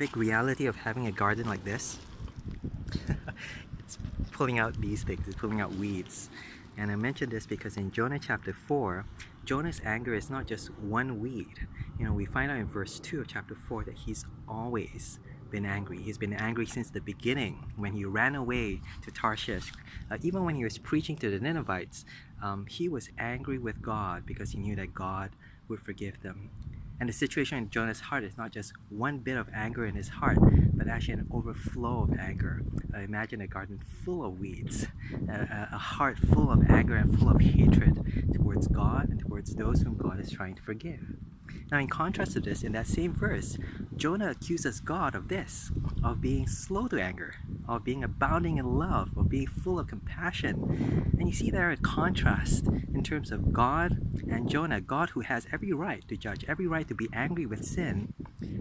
big reality of having a garden like this. It's pulling out these things, it's pulling out weeds. And I mentioned this because in Jonah chapter 4, Jonah's anger is not just one weed. We find out in verse 2 of chapter 4 that he's always been angry. He's been angry since the beginning when he ran away to Tarshish. Even when he was preaching to the Ninevites, he was angry with God because he knew that God would forgive them. And the situation in Jonah's heart is not just one bit of anger in his heart, but actually an overflow of anger. Imagine a garden full of weeds, a heart full of anger and full of hatred towards God and towards those whom God is trying to forgive. Now, in contrast to this, in that same verse, Jonah accuses God of this, of being slow to anger, of being abounding in love, of being full of compassion. And you see there a contrast in terms of God and Jonah. God, who has every right to judge, every right to be angry with sin,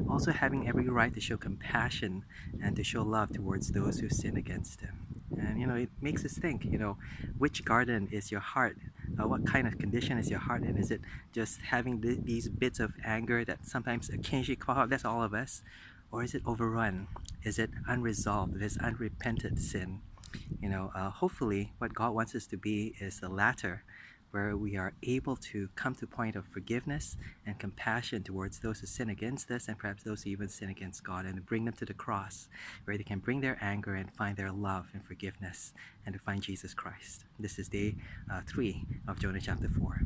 also having every right to show compassion and to show love towards those who sin against him. And it makes us think, which garden is your heart? What kind of condition is your heart in? Is it just having these bits of anger that sometimes occasionally come out? That's all of us. Or is it overrun? Is it unresolved? This unrepented sin? Hopefully what God wants us to be is the latter, where we are able to come to a point of forgiveness and compassion towards those who sin against us and perhaps those who even sin against God, and to bring them to the cross where they can bring their anger and find their love and forgiveness and to find Jesus Christ. This is day 3 of Jonah chapter 4.